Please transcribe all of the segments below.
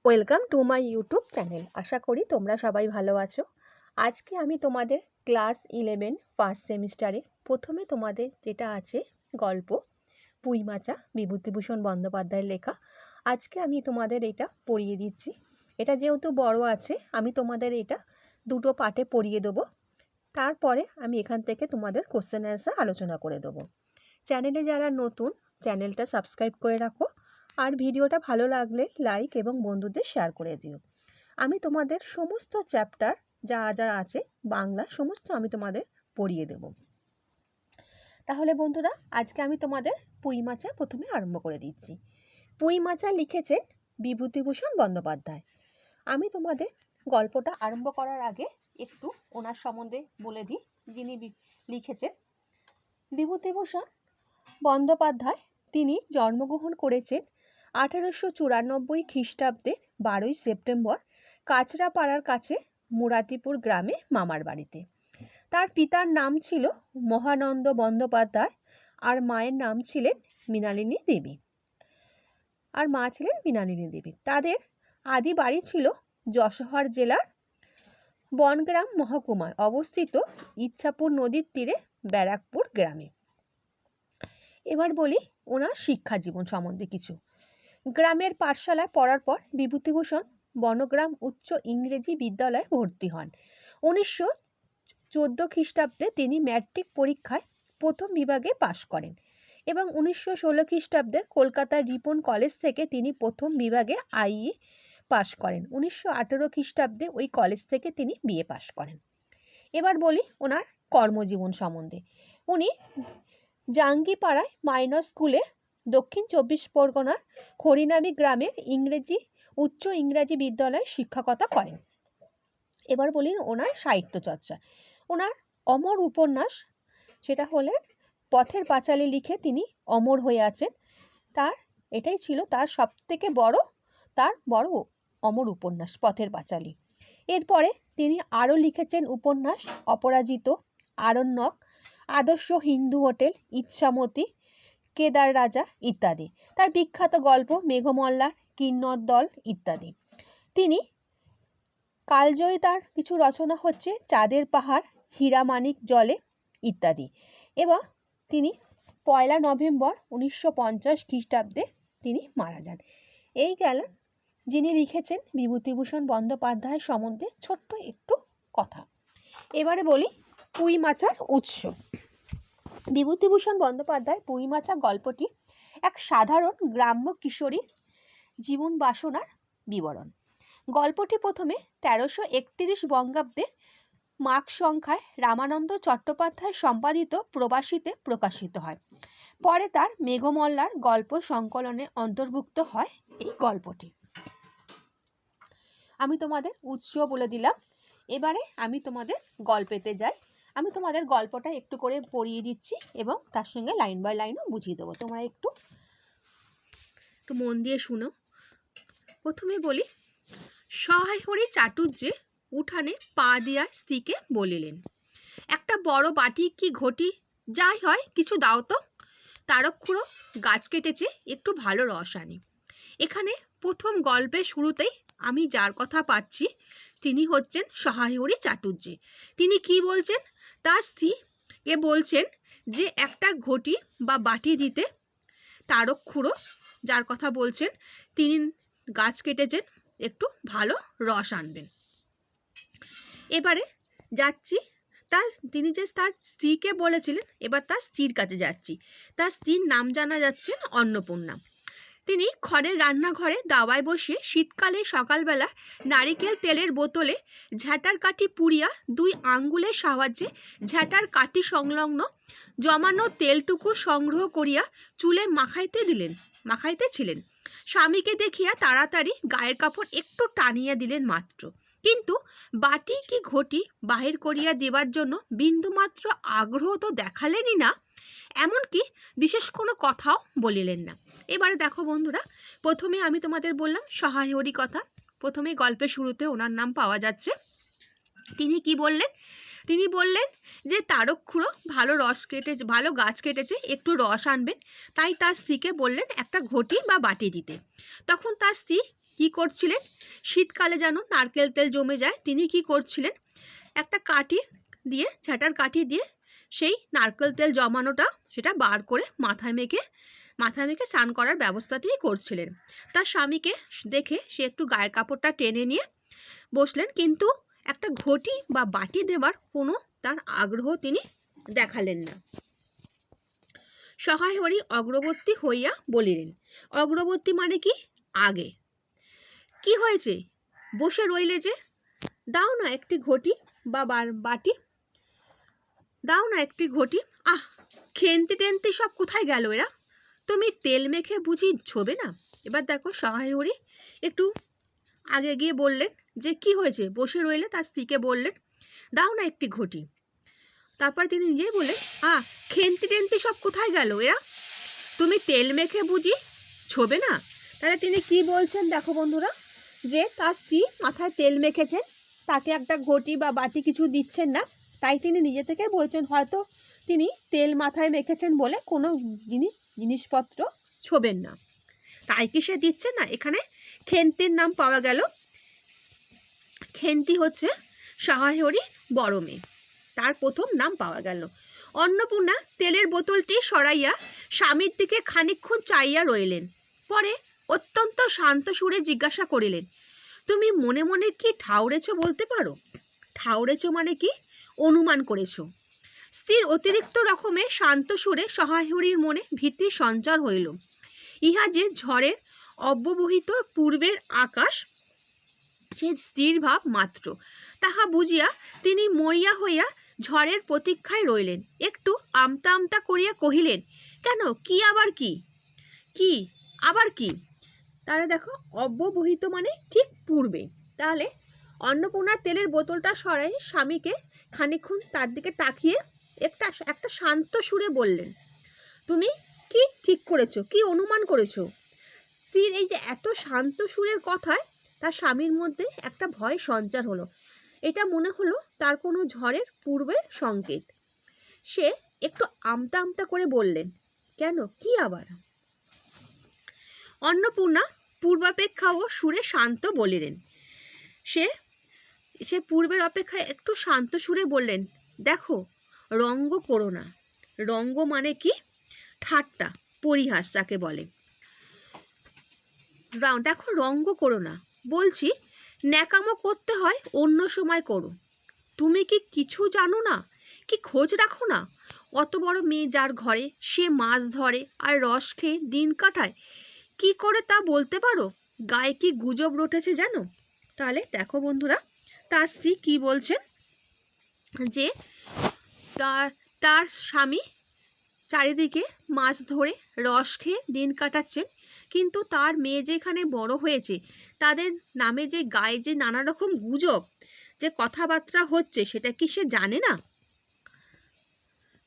Welcome to my YouTube channel. আশা করি তোমরা সবাই ভালো আছো। আজকে আমি তোমাদের ক্লাস 11 ফার্স্ট সেমিস্টারে প্রথমে তোমাদের যেটা আছে গল্প পুঁইমাচা বিভূতিভূষণ বন্দ্যোপাধ্যায়ের লেখা, আজকে আমি তোমাদের এটা পড়িয়ে দিচ্ছি। এটা যেহেতু বড় আছে, আমি তোমাদের এটা দুটো পার্টে পড়িয়ে দেবো। তারপরে আমি এখান থেকে তোমাদের কোশ্চেন অ্যান্সার আলোচনা করে দেবো। চ্যানেলে যারা নতুন, চ্যানেলটা সাবস্ক্রাইব করে রাখো, আর ভিডিওটা ভালো লাগলে লাইক এবং বন্ধুদের শেয়ার করে দিও। আমি তোমাদের সমস্ত চ্যাপ্টার যা যা আছে বাংলা সমস্ত আমি তোমাদের পড়িয়ে দেব। তাহলে বন্ধুরা, আজকে আমি তোমাদের পুঁইমাচা প্রথমে আরম্ভ করে দিচ্ছি। পুঁইমাচা লিখেছেন বিভূতিভূষণ বন্দ্যোপাধ্যায়। আমি তোমাদের গল্পটা আরম্ভ করার আগে একটু ওনার সম্বন্ধে বলে দিই। যিনি লিখেছেন বিভূতিভূষণ বন্দ্যোপাধ্যায়, তিনি জন্মগ্রহণ করেছেন 1894 খ্রিস্টাব্দে 12ই সেপ্টেম্বর কাঁচরাপাড়ার কাছে মুরাতিপুর গ্রামে মামার বাড়িতে। তার পিতার নাম ছিল মহানন্দ বন্দ্যোপাধ্যায় আর মায়ের নাম ছিলেন মৃণালিনী দেবী, তাদের আদি বাড়ি ছিল যশোহর জেলার বনগ্রাম মহকুমায় অবস্থিত ইচ্ছাপুর নদীর তীরে ব্যারাকপুর গ্রামে। এবার বলি ওনার শিক্ষা জীবন সম্বন্ধে কিছু। গ্রামের পাঠশালায় পড়ার পর বিভূতিভূষণ বনগ্রাম উচ্চ ইংরেজি বিদ্যালয়ে ভর্তি হন। 1914 খ্রিস্টাব্দে তিনি ম্যাট্রিক পরীক্ষায় প্রথম বিভাগে পাশ করেন এবং 1916 খ্রিস্টাব্দে কলকাতার রিপন কলেজ থেকে তিনি প্রথম বিভাগে আইএ পাশ করেন। 1918 খ্রিস্টাব্দে ওই কলেজ থেকে তিনি বিএ পাশ করেন। এবার বলি ওনার কর্মজীবন সম্বন্ধে। উনি জাঙ্গিপাড়ায় মাইনর স্কুলে দক্ষিণ 24 পরগনার হরিনামী গ্রামের উচ্চ ইংরাজি বিদ্যালয়ে শিক্ষকতা করেন। এবার বলি ওনার সাহিত্য চর্চা। ওনার অমর উপন্যাস, সেটা হলেন পথের পাঁচালী, লিখে তিনি অমর হয়ে আছেন। এটাই ছিল তার সবথেকে বড় অমর উপন্যাস, পথের পাঁচালী। এরপরে তিনি আরও লিখেছেন উপন্যাস অপরাজিত, আরণ্যক, আদর্শ হিন্দু হোটেল, ইচ্ছামতি, কেদার রাজা ইত্যাদি। তার বিখ্যাত গল্প মেঘমল্লার, কিন্নর দল ইত্যাদি। তিনি কালজয়ী, তার কিছু রচনা হচ্ছে চাঁদের পাহাড়, হীরামানিক জলে ইত্যাদি। এবং তিনি 1 নভেম্বর 1950 খ্রিস্টাব্দে তিনি মারা যান। এই গেল যিনি লিখেছেন বিভূতিভূষণ বন্দ্যোপাধ্যায় সম্বন্ধে ছোট্ট একটু কথা। এবারে বলি পুঁইমাচার উৎস। বিভূতিভূষণ বন্দ্যোপাধ্যায় পুঁইমাচা গল্পটি এক সাধারণ গ্রাম্য কিশোরীর জীবন বাসনার বিবরণ। গল্পটি প্রথমে 1331 বঙ্গাব্দে মাঘ সংখ্যায় রামানন্দ চট্টোপাধ্যায় সম্পাদিত প্রবাসীতে প্রকাশিত হয়। পরে তার মেঘমল্লার গল্প সংকলনে অন্তর্ভুক্ত হয় এই গল্পটি। আমি তোমাদের উৎস বলে দিলাম। এবারে আমি তোমাদের গল্পেতে যাই। আমি তোমাদের গল্পটা একটু করে পড়িয়ে দিচ্ছি এবং তার সঙ্গে লাইন বাই লাইনও বুঝিয়ে দেবো। তোমরা একটু মন দিয়ে শুনো। প্রথমে বলি, সহায় হরি চাটুর্যে উঠানে পা দিয়া স্ত্রীকে বলিলেন, একটা বড় বাটি কি ঘটি যাই হয় কিছু দাও তো। তারক্ষুড়ো গাছ কেটেছে, একটু ভালো রস আনি। এখানে প্রথম গল্পের শুরুতেই আমি যার কথা পাচ্ছি তিনি হচ্ছেন সহায় হরি চাটুর্যে। তিনি কি বলছেন, তার স্ত্রীকে বলছেন যে একটা ঘটি বা বাটি দিতে। তারক্ষুড়ো যার কথা বলছেন তিনি গাছ কেটেছেন, একটু ভালো রস আনবেন। এবারে যাচ্ছি তিনি যে তার স্ত্রীকে বলেছিলেন, এবার তার স্ত্রীর কাছে যাচ্ছি। তার স্ত্রীর নাম জানা যাচ্ছে অন্নপূর্ণা। তিনি খড়ের রান্নাঘরে দাওয়ায় বসে শীতকালে সকালবেলা নারিকেল তেলের বোতলে ঝাঁটার কাঠি পুড়িয়া 2 আঙ্গুলের সাহায্যে ঝাঁটার কাঠি সংলগ্ন জমানো তেলটুকু সংগ্রহ করিয়া চুলে মাখাইতেছিলেন। স্বামীকে দেখিয়া তাড়াতাড়ি গায়ের কাপড় একটু টানিয়া দিলেন মাত্র, কিন্তু বাটি কি ঘটি বাহির করিয়া দেবার জন্য বিন্দুমাত্র আগ্রহ তো দেখালেনই না, এমনকি বিশেষ কোনো কথাও বলিলেন না। এবারে দেখো বন্ধুরা, প্রথমে আমি তোমাদের বললাম সহায় হরি কথা। প্রথমে গল্পের শুরুতে ওনার নাম পাওয়া যাচ্ছে। তিনি কি বললেন? তিনি বললেন যে তারকখুড়ো ভালো গাছ কেটেছে, একটু রস আনবেন। তাই তার স্ত্রীকে বললেন একটা ঘটি বা বাটি দিতে। তখন তার স্ত্রী কী করছিলেন, শীতকালে যেন নারকেল তেল জমে যায়, তিনি কি করছিলেন, একটা ঝাঁটার কাঠি দিয়ে সেই নারকেল তেল জমানোটা সেটা বার করে মাথায় মেখে স্নান করার ব্যবস্থা তিনি করছিলেন। তার স্বামীকে দেখে সে একটু গায়ের কাপড়টা টেনে নিয়ে বসলেন, কিন্তু একটা ঘটি বা বাটি দেবার কোনো তার আগ্রহ তিনি দেখালেন না। সহায় হরি অগ্রবর্তী হইয়া বলিলেন। অগ্রবর্তী মানে কি? আগে। কি হয়েছে, বসে রইলে যে, দাও না একটি ঘটি বা বাটি, দাও না একটি ঘটি। আহ, খেনতে টেনতে সব কোথায় গেল এরা? তুমি তেল মেখে বুঝি ছোবে না? এবার দেখো সহায় হরি একটু আগে গিয়ে বললেন যে কি হয়েছে, বসে রইলে। তার স্ত্রীকে বললেন দাও না একটি ঘটি। তারপর তিনি নিজেই বললেন, খেনতে টেনতে সব কোথায় গেল এরা? তুমি তেল মেখে বুঝি ছোবে না? তাহলে তিনি কি বলছেন দেখো বন্ধুরা, যে তার স্ত্রী মাথায় তেল মেখেছেন, তাকে একটা ঘটি বা বাটি কিছু দিচ্ছেন না, তাই তিনি নিজে থেকে বলছেন হয়তো তিনি তেল মাথায় মেখেছেন বলে কোনো জিনিসপত্র ছোবেন না, তাই কি সে দিচ্ছেন না। এখানে খেন্তির নাম পাওয়া গেল। খেন্তি হচ্ছে সহায় হরি বড় মেয়ে, তার প্রথম নাম পাওয়া গেল। অন্নপূর্ণা তেলের বোতলটি সরাইয়া স্বামীর দিকে খানিকক্ষণ চাইয়া রইলেন। পরে অত্যন্ত শান্ত সুরে জিজ্ঞাসা করিলেন, তুমি মনে মনে কি ঠাউরেছ বলতে পারো? ঠাউরেছ মানে কি? অনুমান করেছ। স্ত্রীর অতিরিক্ত রকমে শান্ত সুরে সহায় হরির মনে ভীতির সঞ্চার হইল। ইহা যে ঝড়ের অব্যবহিত পূর্বের আকাশ, সে স্থির ভাব মাত্র, তাহা বুঝিয়া তিনি মরিয়া হইয়া ঝড়ের প্রতীক্ষায় রইলেন। একটু আমতা আমতা করিয়া কহিলেন, কেন, কি আবার কি? কি আবার কি? তাহলে দেখো অব্যবহিত মানে ঠিক পূর্বে। তাহলে অন্নপূর্ণা তেলের বোতলটা সরাই স্বামীকে খানিকক্ষণ তার দিকে তাকিয়ে একটা শান্ত সুরে বললেন, তুমি কি ঠিক করেছো, কি অনুমান করেছো? স্ত্রীর এই যে এত শান্ত সুরের কথায় তার স্বামীর মধ্যে একটা ভয় সঞ্চার হলো। এটা মনে হলো তার কোনো ঝড়ের পূর্বের সংকেত। সে একটু আমতা আমতা করে বললেন, কেন, কি আবার? অন্নপূর্ণা পূর্বাপেক্ষাও সুরে শান্ত বলিলেন। সে পূর্বের অপেক্ষায় একটু শান্ত সুরে বললেন, দেখো, রঙ্গ করো না। রঙ্গ মানে কি? ঠাট্টা, পরিহাস যাকে বলে। দেখো, রঙ্গ করো না বলছি, ন্যাকামো করতে হয় অন্য সময় করো। তুমি কি কিছু জানো না, কি খোঁজ রাখো না? অত বড় মেয়ে যার ঘরে, সে মাছ ধরে আর রস খেয়ে দিন কাটায়, কি করে তা বলতে পারো? গায়ে কি গুজব রটেছে জানো? তাহলে দেখো বন্ধুরা, তার স্ত্রী কি বলছেন, যে তার স্বামী চারিদিকে মাছ ধরে রস খেয়ে দিন কাটাচ্ছেন, কিন্তু তার মেয়ে যেখানে বড় হয়েছে, তাদের নামে যে গায়ে যে নানা রকম গুজব, যে কথাবার্তা হচ্ছে, সেটা কি সে জানে না?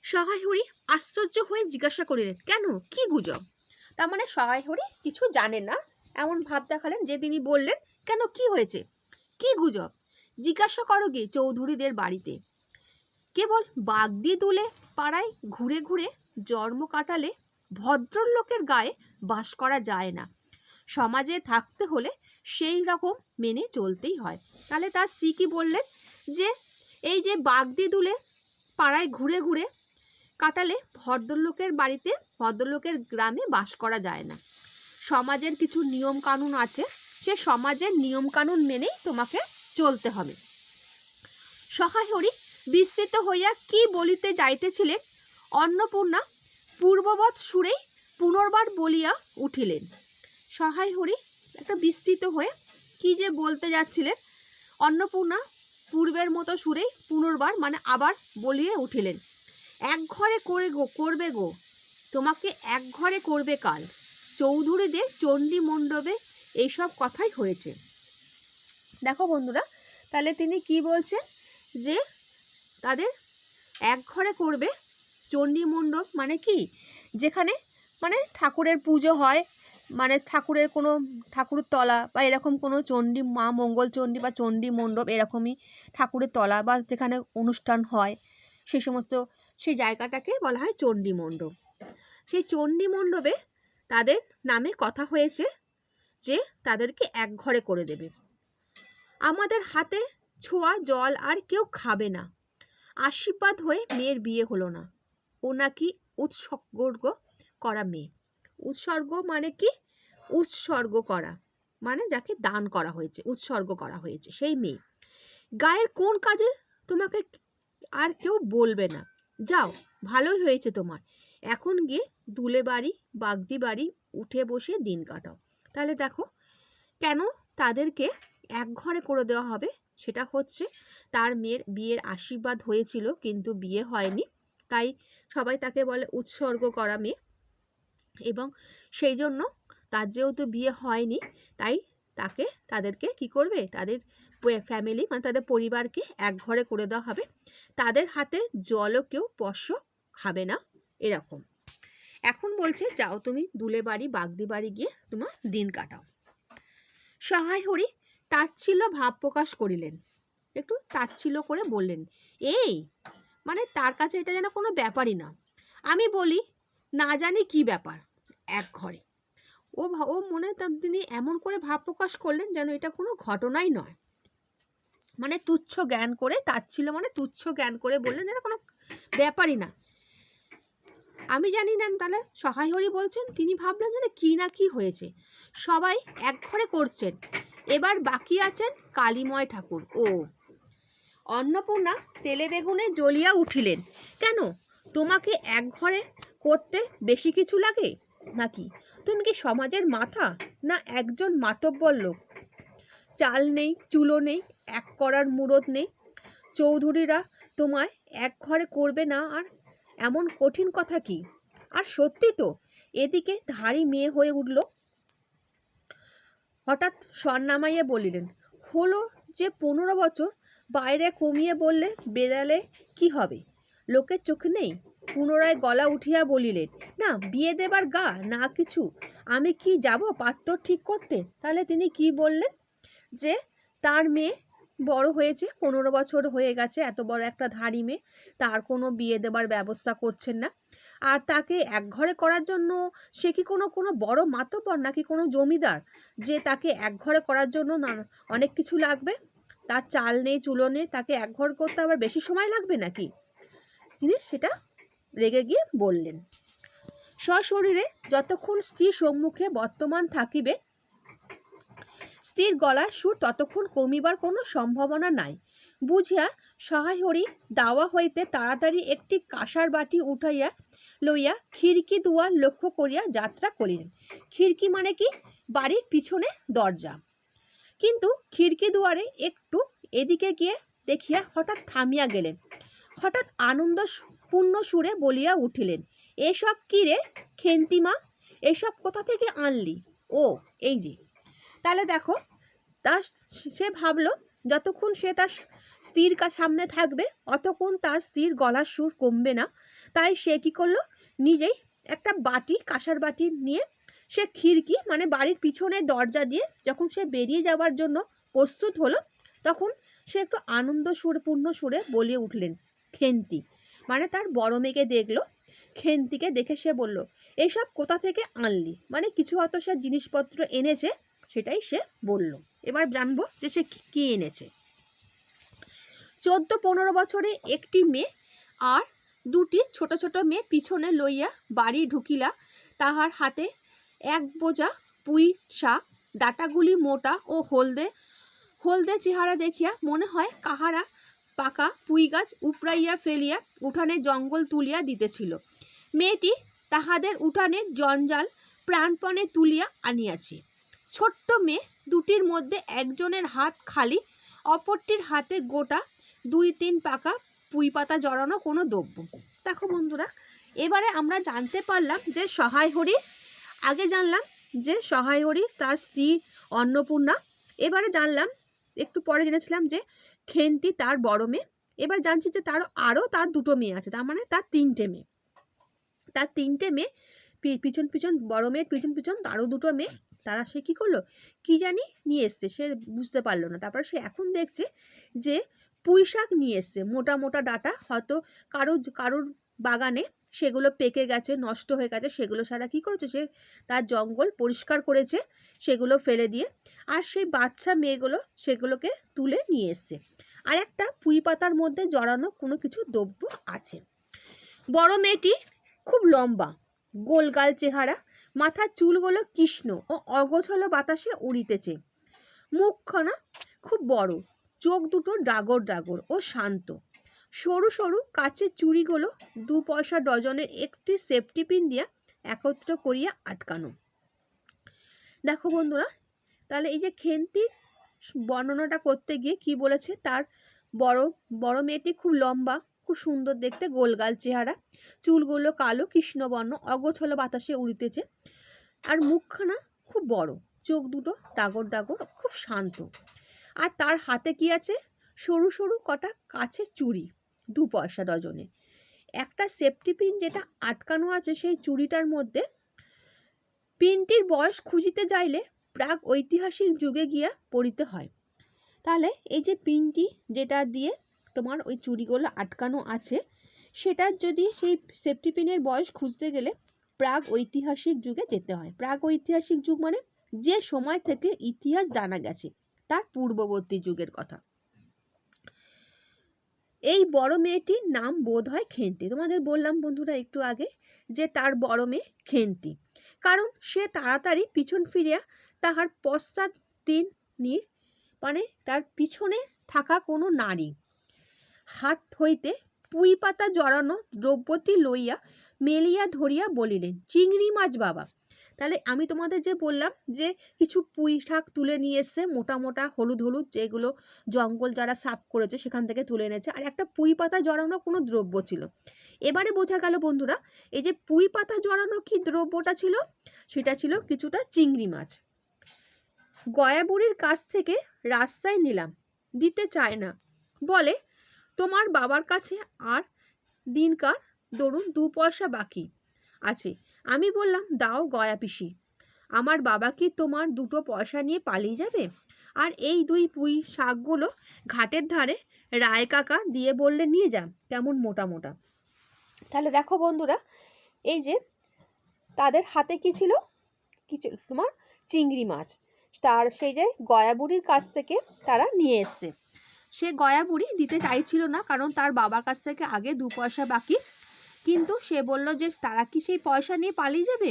সহায় হরি আশ্চর্য হয়ে জিজ্ঞাসা করিলেন, কেন, কি গুজব? তার মানে সহায় হরি কিছু জানেন না এমন ভাব দেখালেন, যে তিনি বললেন, কেন, কি হয়েছে, কি গুজব? জিজ্ঞাসা করো গে চৌধুরীদের বাড়িতে। কেবল বাগদি দুলে পাড়ায় ঘুরে ঘুরে জন্ম কাটালে ভদ্রলোকের গায়ে বাস করা যায় না। সমাজে থাকতে হলে সেই রকম মেনে চলতেই হয়। তাহলে তার স্ত্রী কি বললেন, যে এই যে বাগদি দুলে পাড়ায় ঘুরে ঘুরে কাটালে ভদ্রলোকের বাড়িতে, ভদ্রলোকের গ্রামে বাস করা যায় না। সমাজের কিছু নিয়ম কানুন আছে, সে সমাজের নিয়ম কানুন মেনেই তোমাকে চলতে হবে। সহায় হরি বিস্মিত হইয়া কি বলিতে যাইতেছিলেন, অন্নপূর্ণা পূর্ববৎ সুরেই পুনর্বার বলিয়া উঠিলেন। সহায় হরি একটা বিস্মিত হয়ে কি যে বলতে যাচ্ছিলেন, অন্নপূর্ণা পূর্বের মতো সুরেই পুনর্বার মানে আবার বলিয়ে উঠিলেন, এক ঘরে করবে গো, তোমাকে এক ঘরে করবে কাল। চৌধুরীদের চণ্ডী মণ্ডপে এইসব কথাই হয়েছে। দেখো বন্ধুরা, তাহলে তিনি কি বলছেন, যে তাদের এক ঘরে করবে। চণ্ডী মণ্ডপ মানে কি? যেখানে মানে ঠাকুরের পুজো হয়, মানে ঠাকুরের কোনো ঠাকুরের তলা বা এরকম কোনো চণ্ডী, মা মঙ্গল চণ্ডী বা চণ্ডী মণ্ডপ, এরকমই ঠাকুরের তলা বা যেখানে অনুষ্ঠান হয়, সেই জায়গাটাকে বলা হয় চণ্ডী মণ্ডপ। সেই চণ্ডী মণ্ডপে তাদের নামে কথা হয়েছে যে তাদেরকে এক ঘরে করে দেবে। আমাদের হাতে ছোঁয়া জল আর কেউ খাবে না, আশীর্বাদ হয়ে মেয়ের বিয়ে হলো না। ও নাকি উৎসর্গ করা মেয়ে। উৎসর্গ মানে কি? উৎসর্গ করা মানে যাকে দান করা হয়েছে, উৎসর্গ করা হয়েছে সেই মেয়ে। গায়ের কোন কাজে তোমাকে আর কেউ বলবে না। যাও, ভালোই হয়েছে তোমার। এখন গিয়ে দুলে বাড়ি বাগদি বাড়ি উঠে বসে দিন কাটাও। তাহলে দেখো কেন তাদেরকে এক ঘরে করে দেওয়া হবে। সেটা হচ্ছে তার মেয়ের বিয়ের আশীর্বাদ হয়েছিল কিন্তু বিয়ে হয়নি, তাই সবাই তাকে বলে উৎসর্গ করা মেয়ে। এবং সেই জন্য তার যেহেতু বিয়ে হয়নি তাই তাদেরকে কি করবে, তাদের ফ্যামিলি মানে তাদের পরিবারকে এক ঘরে করে দেওয়া হবে। তাদের হাতে জলও কেউ স্পর্শ খাবে না, এরকম। এখন বলছে যাও তুমি দুলে বাড়ি বাগদি বাড়ি গিয়ে তোমার দিন কাটাও। সহায় হরি তাচ্ছিল্য ভাব প্রকাশ করিলেন, একটু তাচ্ছিল্য করে বললেন, এই মানে তার কাছে এটা যেন কোনো ব্যাপারই না। আমি বলি না জানি কি ব্যাপার এক ঘরে। ও মনে তিনি এমন করে ভাব প্রকাশ করলেন যেন এটা কোনো ঘটনাই নয়, মানে তুচ্ছ জ্ঞান করে, তাচ্ছিল্য মানে তুচ্ছ জ্ঞান করে বললেন এটা কোনো ব্যাপারই না। আমি জানি না। তাহলে সহায় হরি বলছেন তিনি ভাবলেন যে কি না কি হয়েছে, সবাই এক ঘরে করছেন, এবার বাকি আছেন কালীময় ঠাকুর। ও অন্নপূর্ণা তেলে বেগুনে জ্বলিয়া উঠিলেন, কেন তোমাকে এক ঘরে করতে বেশি কিছু লাগে নাকি? তুমি কি সমাজের মাথা না একজন মাতব্বর লোক? চাল নেই, চুলো নেই, এক করার মুরদ নেই, চৌধুরীরা তোমায় এক ঘরে করবে না আর এমন কঠিন কথা কি? আর সত্যি তো। এদিকে ধাড়ি মেয়ে হয়ে উঠল। হঠাৎ স্বর নামাইয়া বলিলেন, হলো যে 15 বছর, বাইরে কমিয়ে বললে বেড়ালে কি হবে? লোকের চোখে নেই? পুনরায় গলা উঠিয়া বলিলেন, না বিয়ে দেবার গা না কিছু, আমি কি যাব পাত্র ঠিক করতে? তাহলে তিনি কি বললেন যে তার মেয়ে বড় হয়েছে, 15 বছর হয়ে গেছে, এত বড় একটা ধাড়ি মেয়ে, তার কোনো বিয়ে দেবার ব্যবস্থা করছেন না। আর তাকে এক ঘরে করার জন্য সে কি কোনো বড় মাতব্বর নাকি কোনো জমিদার যে তাকে এক ঘরে করার জন্য না অনেক কিছু লাগবে? তার চাল নেই, চুলো নেই, তাকে এক ঘর করতে আবার বেশি সময় লাগবে নাকি? তিনি সেটা রেগে গিয়ে বললেন। সশরীরে যতক্ষণ স্ত্রীর সম্মুখে বর্তমান থাকিবে, স্ত্রীর গলার সুর ততক্ষণ কমিবার কোনো সম্ভাবনা নাই বুঝিয়া সহায় হরি দাওয়া হইতে তাড়াতাড়ি একটি কাঁসার বাটি উঠাইয়া লইয়া খিড়কি দুয়ার লক্ষ্য করিয়া যাত্রা করিলেন। খিড়কি মানে কি? বাড়ির পিছনে দরজা। কিন্তু খিড়কি দুয়ারে একটু এদিকে গিয়ে দেখিয়া হঠাৎ থামিয়া গেলেন। হঠাৎ আনন্দপূর্ণ সুরে বলিয়া উঠিলেন, এসব কি রে খেন্তিমা, এসব কোথা থেকে আনলি? ও এই যে। তাহলে দেখো সে ভাবলো যতক্ষণ সে তার স্ত্রীর সামনে থাকবে অতক্ষণ তার স্ত্রীর গলার সুর কমবে না, তাই সে কি করলো, নিজেই একটা বাটি, কাঁসার বাটি নিয়ে সে খিড়কি মানে বাড়ির পিছনে দরজা দিয়ে যখন সে বেরিয়ে যাওয়ার জন্য প্রস্তুত হলো, তখন সে একটু পূর্ণ সুরে বলিয়ে উঠলেন, খেন্তি, মানে তার বড় মেয়েকে দেখলো। খেন্তিকে দেখে সে বলল, এইসব কোথা থেকে আনলি, মানে কিছু হয়তো সে জিনিসপত্র এনেছে, সেটাই সে বলল। এবার জানবো যে সে কি এনেছে। 14-15 বছরে একটি মেয়ে আর দুটি ছোট ছোট মেয়ে পিছনে লইয়া বাড়ি ঢুকিলা। তাহার হাতে এক বোঝা পুঁই শাক, ডাটাগুলি মোটা ও হলদে হলদে চেহারা দেখিয়া মনে হয় কাহারা পাকা পুঁই গাছ উপড়াইয়া ফেলিয়া উঠানে জঙ্গল তুলিয়া দিতেছিল। মেয়েটি তাহাদের উঠানে জঞ্জাল প্রাণপণে তুলিয়া আনিয়াছে। ছোট্ট মেয়ে দুটির মধ্যে একজনের হাত খালি, অপরটির হাতে গোটা 2-3 পাকা পুঁই পাতা জড়ানো কোনো দ্রব্য। দেখো বন্ধুরা, এবারে আমরা জানতে পারলাম যে সহায় হরি, আগে জানলাম যে সহায় হরি তার স্ত্রী অন্নপূর্ণা, এবারে জানলাম, একটু পরে জেনেছিলাম যে খেন্তি তার বড় মেয়ে, এবার জানছি যে আরও তার দুটো মেয়ে আছে, তার মানে তার 3টে মেয়ে। তার 3টে মেয়ে পিছন পিছন, বড় মেয়ের পিছন পিছন আরও দুটো মেয়ে, তারা সে কী করলো, কি জানি নিয়ে এসছে, সে বুঝতে পারলো না। তারপর সে এখন দেখছে যে পুঁই শাক নিয়ে এসছে, মোটা মোটা ডাঁটা, হয়তো কারোর বাগানে সেগুলো পেকে গেছে, নষ্ট হয়ে গেছে, সেগুলো সারা কি করেছে, সে তার জঙ্গল পরিষ্কার করেছে সেগুলো ফেলে দিয়ে, আর সেই বাচ্চা মেয়েগুলো সেগুলোকে তুলে নিয়ে এসছে। আর একটা পুঁই পাতার মধ্যে জড়ানো কোনো কিছু দ্রব্য আছে। বড় মেয়েটি খুব লম্বা, গোলগাল চেহারা, মাথার চুলগুলো কৃষ্ণ ও অগোছালো বাতাসে উড়িতেছে। মুখখানা খুব বড়, চোখ দুটো ডাগর ডাগর ও শান্ত। সরু সরু কাচের চুড়িগুলো 2 পয়সা ডজনের একটি সেফটি পিন দিয়া একত্র করিয়া আটকানো। দেখো বন্ধুরা, তাহলে এই যে খেন্তির বর্ণনাটা করতে গিয়ে কি বলেছে, তার বড় মেয়েটি খুব লম্বা, খুব সুন্দর দেখতে, গোলগাল চেহারা, চুলগুলো কালো কৃষ্ণবর্ণ, অগোছালো বাতাসে উড়িতেছে, আর মুখখানা খুব বড়, চোখ দুটো ডাগর ডাগর, খুব শান্ত। আর তার হাতে কি আছে, সরু সরু কটা কাচের চুড়ি 2 পয়সা ডজনে। একটা সেফটি পিন যেটা আটকানো আছে সেই চুড়িটার মধ্যে। পিনটির বয়স খুঁজিতে যাইলে প্রাগ ঐতিহাসিক যুগে গিয়া পড়িতে হয়। তাহলে এই যে পিনটি যেটা দিয়ে তোমার ওই চুড়িগুলো আটকানো আছে, সেটার যদি সেই সেফটি পিনের বয়স খুঁজতে গেলে প্রাগ ঐতিহাসিক যুগে যেতে হয়। প্রাগ ঐতিহাসিক যুগ মানে যে সময় থেকে ইতিহাস জানা গেছে তার পূর্ববর্তী যুগের কথা। এই বড় মেয়েটির নাম বোধ হয় খেন্তি। তোমাদের বললাম বন্ধুরা একটু আগে যে তার বড় মেয়ে খেন্তি, কারণ সে তাড়াতাড়ি পিছন ফিরিয়া তাহার পশ্চাৎ দিন মানে তার পিছনে থাকা কোনো নারী হাত হইতে পুঁই পাতা জড়ানো দ্রব্যটি লইয়া মেলিয়া ধরিয়া বলিলেন, চিংড়ি মাছ বাবা। তাহলে আমি তোমাদের যে বললাম যে কিছু পুঁই শাক তুলে নিয়ে এসছে, মোটা মোটা হলুদ হলুদ, যেগুলো জঙ্গল যারা সাফ করেছে সেখান থেকে তুলে এনেছে, আর একটা পুঁই পাতা জড়ানো কোনো দ্রব্য ছিল। এবারে বোঝা গেল বন্ধুরা, এই যে পুঁই পাতা জড়ানো কি দ্রব্যটা ছিল, সেটা ছিল কিছুটা চিংড়ি মাছ। গয়া বুড়ির কাছ থেকে রাস্তায় নিলাম, দিতে চায় না, বলে তোমার বাবার কাছে আর দিনকার দরুন 2 পয়সা বাকি আছে। আমি বললাম, দাও গয়া পিসি, আমার বাবা কি তোমার 2টো পয়সা নিয়ে পালিয়ে যাবে? আর এই 2 পুঁই শাকগুলো ঘাটের ধারে রায় কাকা দিয়ে বললে নিয়ে যা, কেমন মোটা মোটা। তাহলে দেখো বন্ধুরা, এই যে তাদের হাতে কি ছিল, কিছু তোমার চিংড়ি মাছ, তার সেই যে গয়া বুড়ির কাছ থেকে তারা নিয়ে এসছে। সে গয়া বুড়ি দিতে চাইছিল না, কারণ তার বাবার কাছ থেকে আগে 2 পয়সা বাকি, কিন্তু সে বলল যে তারা কি সেই পয়সা নিয়ে পালিয়ে যাবে।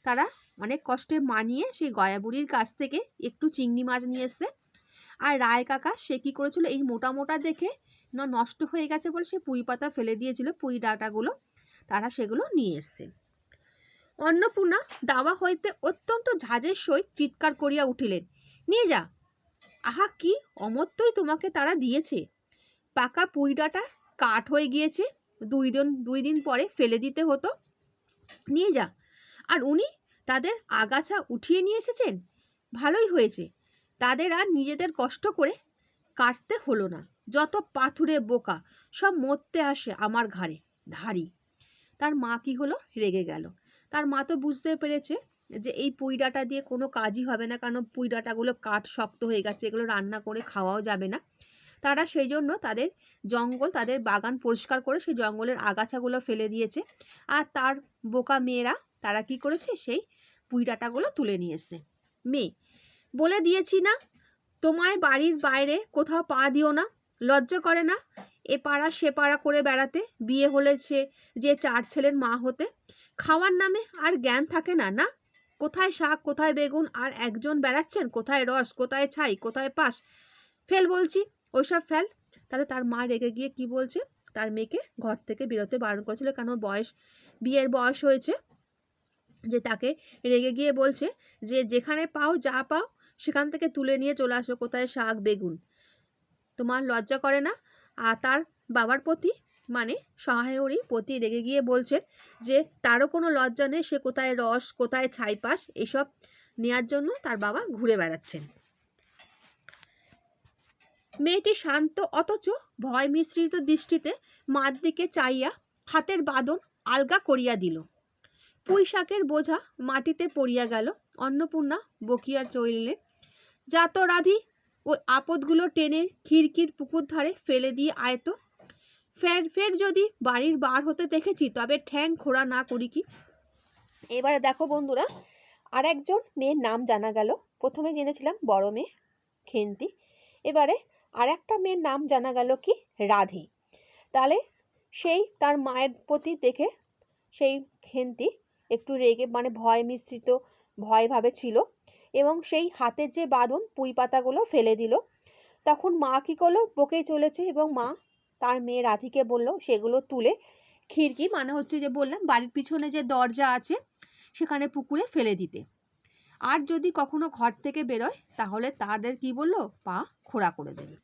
তারা অনেক কষ্টে মানিয়ে সেই গয়া বুড়ির কাছ থেকে একটু চিংড়ি মাছ নিয়ে এসছে। আর রায় কাকা সে কি করেছিল, এই মোটা মোটা দেখে না নষ্ট হয়ে গেছে বলে সে পুঁই পাতা ফেলে দিয়েছিল, পুঁই ডাঁটাগুলো তারা সেগুলো নিয়ে এসছে। অন্নপূর্ণা দাওয়া হইতে অত্যন্ত ঝাঁজের সহিত চিৎকার করিয়া উঠিলেন, নিয়ে যা। আহা, কি অমর্ত্যই তোমাকে তারা দিয়েছে, পাকা পুঁই ডাঁটা কাঠ হয়ে গিয়েছে, 2 দিন পরে ফেলে দিতে হতো, নিয়ে যা। আর উনি তাদের আগাছা উঠিয়ে নিয়ে এসেছেন, ভালোই হয়েছে, তাদের আর নিজেদের কষ্ট করে কাটতে হলো না। যত পাথুরে বোকা, সব মরতে আসে আমার ঘাড়ে ধারি। তার মা কি হলো, রেগে গেল। তার মা তো বুঝতে পেরেছে যে এই পুঁই ডাঁটা দিয়ে কোনো কাজই হবে না, কারণ পুঁই ডাঁটাগুলো কাঠ শক্ত হয়ে গেছে, এগুলো রান্না করে খাওয়াও যাবে না। তারা সেই জন্য তাদের তাদের বাগান পরিষ্কার করে সেই জঙ্গলের আগাছাগুলো ফেলে দিয়েছে। আর তার বোকা মেয়েরা তারা কি করেছে, সেই পুঁই ডাঁটাগুলো তুলে নিয়ে এসছে। মেয়ে, বলে দিয়েছি না তোমায় বাড়ির বাইরে কোথাও পা দিও না, লজ্জা করে না এ পাড়া সে পাড়া করে বেড়াতে, বিয়ে হলে সে যে 4 ছেলের মা হতে, খাওয়ার নামে আর জ্ঞান থাকে না, না কোথায় শাক কোথায় বেগুন, আর একজন বেড়াচ্ছেন কোথায় রস কোথায় ছাই কোথায় পাস, ফেল বলছি, ওইসব ফেল। তাহলে তার মা রেগে গিয়ে কি বলছে, তার মেয়েকে ঘর থেকে বেরোতে বারণ করেছিল, কেন বিয়ের বয়স হয়েছে, যে তাকে রেগে গিয়ে বলছে যে যেখানে পাও যা পাও সেখান থেকে তুলে নিয়ে চলে আসো, কোথায় শাক বেগুন, তোমার লজ্জা করে না। আর তার বাবার প্রতি মানে সহায়রী প্রতি রেগে গিয়ে বলছেন যে তারও কোনো লজ্জা নেই, সে কোথায় রস কোথায় ছাই পাস এসব নেয়ার জন্য তার বাবা ঘুরে বেড়াচ্ছেন। মেয়েটি শান্ত অথচ ভয় মিশ্রিত দৃষ্টিতে মার দিকে চাইয়া হাতের বাঁধন আলগা করিয়া দিল। পুঁই শাকের বোঝা মাটিতে পড়িয়া গেল। অন্নপূর্ণা বকিয়া চলিলেন, যা তো রাধি, ওই আপদগুলো টেনে খিড়কির পুকুর ধারে ফেলে দিয়ে আয়ত। ফের ফের যদি বাড়ির বার হতে দেখেছি তবে ঠ্যাং খোড়া না করি কি। এবারে দেখো বন্ধুরা, আর একজন মেয়ের নাম জানা গেল। প্রথমে জেনেছিলাম বড় মেয়ে খেন্তি, এবারে আর একটা মেয়ের নাম জানা গেল কি, রাধি। তাহলে সেই তার মায়ের প্রতি দেখে সেই খেন্তি একটু রেগে, মানে ভয় মিশ্রিত ভয় ভাবে ছিল, এবং সেই হাতের যে বাঁধন পুঁই পাতাগুলো ফেলে দিল। তখন মা কী করলো, বকেই চলেছে, এবং মা তার মেয়ে রাধিকে বলল সেগুলো তুলে খিড়কি, মানে হচ্ছে যে বললাম বাড়ির পিছনে যে দরজা আছে সেখানে পুকুরে ফেলে দিতে। আর যদি কখনো ঘর থেকে বেরোয় তাহলে তাদের কি বললো, পা খোড়া করে দেবে।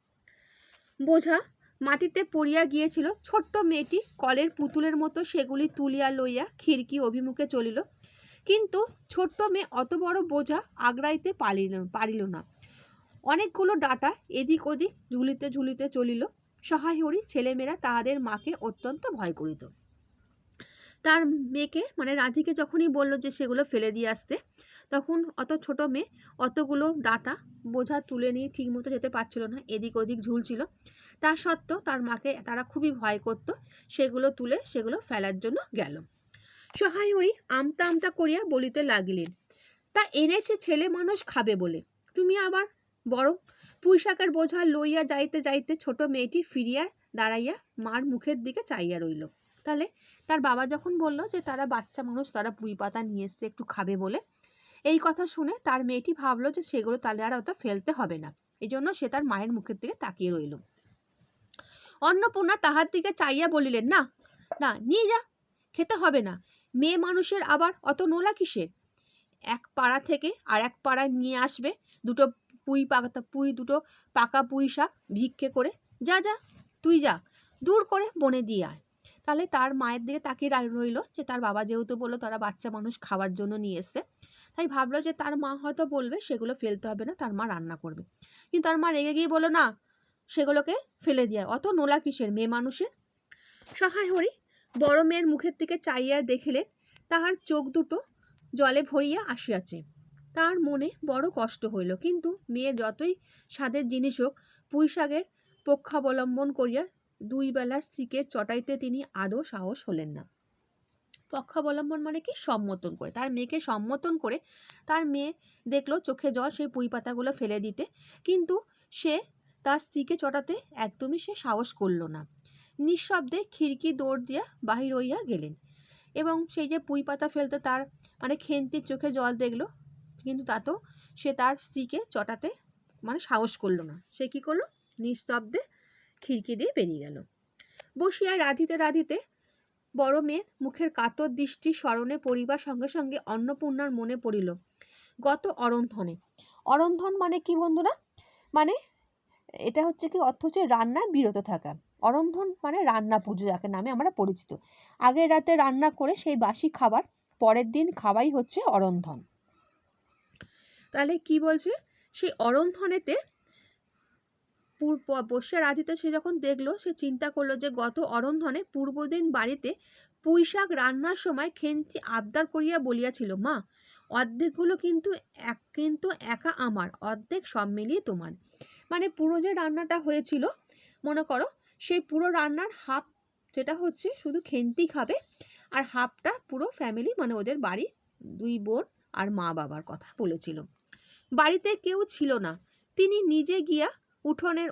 বোঝা মাটিতে পড়িয়া গিয়েছিল। ছোট্ট মেয়েটি কলের পুতুলের মতো সেগুলি তুলিয়া লইয়া খিড়কি অভিমুখে চলিল। কিন্তু ছোট্ট মেয়ে অত বড় বোঝা আগ্রাইতে পারিল না। অনেকগুলো ডাটা এদিক ওদিক ঝুলিতে ঝুলিতে চলিল। সহায় হরি ছেলেমেয়েরা তাহাদের মাকে অত্যন্ত ভয় করিত। তার মেয়েকে, মানে রাধিকে যখনই বলল যে সেগুলো ফেলে দিয়ে আসতে, তখন অত ছোট মেয়ে অতগুলো ডাটা বোঝা তুলে নিয়ে ঠিক মতো যেতে পারছিল না, এদিক ওদিক ঝুলছিল। তা সত্ত্বেও তার মাকে তারা খুবই ভয় করত। সেগুলো তুলে সেগুলো ফেলার জন্য গেল। সহায় হরি আমতা আমতা করিয়া বলিতে লাগিলেন, তা এনেছে ছেলে মানুষ খাবে বলে, তুমি আবার বড়। পুঁই শাকের বোঝা লইয়া যাইতে যাইতে ছোট মেয়েটি ফিরিয়া দাঁড়াইয়া মার মুখের দিকে চাইয়া রইল। তাহলে তার বাবা যখন বলল যে তারা বাচ্চা মানুষ, তারা পুঁই পাতা নিয়ে এসছে একটু খাবে বলে, এই কথা শুনে তার মেয়েটি ভাবলো যে সেগুলো তাহলে আর অত ফেলতে হবে না, এই জন্য সে তার মায়ের মুখের দিকে তাকিয়ে রইল। অন্নপূর্ণা তাহার দিকে চাইয়া বলিলেন, না না, নিয়ে যা, খেতে হবে না। মেয়ে মানুষের আবার অত নোলা কিসের? এক পাড়া থেকে আর এক পাড়ায় নিয়ে আসবে দুটো দুটো পাকা পুঁই শাক ভিক্ষে করে। যা যা, তুই যা, দূর করে বনে দিয়ে আয়। তাহলে তার মায়ের দিকে তাকিয়ে রইল যে তার বাবা যেহেতু বললো তারা বাচ্চা মানুষ খাওয়ার জন্য নিয়ে এসছে, তাই ভাবলো যে তার মা হয়তো বলবে সেগুলো ফেলতে হবে না, তার মা রান্না করবে। কিন্তু তার মা রেগে গিয়ে বললো, না, সেগুলোকে ফেলে দিয়ে আয়, অত নোলা কিসের মেয়ে মানুষের। সহায় হরি বড় মেয়ের মুখের দিকে চাইয়া দেখিলেন তাহার চোখ দুটো জলে ভরিয়া আসিয়াছে। তার মনে বড় কষ্ট হইল, কিন্তু মেয়ের যতই স্বাদের জিনিস হোক, পুঁই শাকের পক্ষাবলম্বন করিয়া দুই বেলা স্ত্রীকে চটাইতে তিনি আদৌ সাহস হলেন না। পক্ষাবলম্বন মানে কি, সম্মতন করে, তার মেয়েকে সম্মতন করে তার মেয়ে দেখলো চোখে জল সেই পুঁই পাতাগুলো ফেলে দিতে, কিন্তু সে তার স্ত্রীকে চটাতে একদমই সে সাহস করল না। নিঃশব্দে খিড়কি দৌড় দিয়া বাহির হইয়া গেলেন, এবং সেই যে পুঁই পাতা ফেলতে তার মানে খেন্তির চোখে জল দেখলো, কিন্তু তাতেও সে তার স্ত্রীকে চটাতে মানে সাহস করলো না। সে কি করলো, নিস্তব্ধে খিড়কি দিয়ে বেরিয়ে গেল। বসিয়া রাঁধিতে রাঁধিতে বড় মেয়ের মুখের কাতর দৃষ্টি স্মরণে পড়িবার সঙ্গে সঙ্গে অন্নপূর্ণার মনে পড়িল গত অরন্ধনে। অরন্ধন মানে কি বন্ধুরা, মানে এটা হচ্ছে কি, অর্থ হচ্ছে রান্নায় বিরত থাকা। অরন্ধন মানে রান্না পুজো যাকে নামে আমরা পরিচিত। আগের রাতে রান্না করে সেই বাসি খাবার পরের দিন খাওয়াই হচ্ছে অরন্ধন। তাহলে কি বলছে, সেই অরন্ধনেতে বসিয়া রাধিতে সে যখন দেখলো, সে চিন্তা করলো যে গত অরন্ধনে পূর্বদিন বাড়িতে পুঁই শাক রান্নার সময় খেন্তি আবদার করিয়া বলিয়াছিল, মা, অর্ধেকগুলো কিন্তু একা আমার, অর্ধেক সব মিলিয়ে তোমার। মানে পুরো যে রান্নাটা হয়েছিল, মনে করো সেই পুরো রান্নার হাফ যেটা হচ্ছে শুধু খেন্তি খাবে, আর হাফটা পুরো ফ্যামিলি, মানে ওদের বাড়ি দুই বোন আর মা বাবার কথা বলেছিল। বাড়িতে কেউ ছিল না, তিনি নিজে গিয়া উঠোনের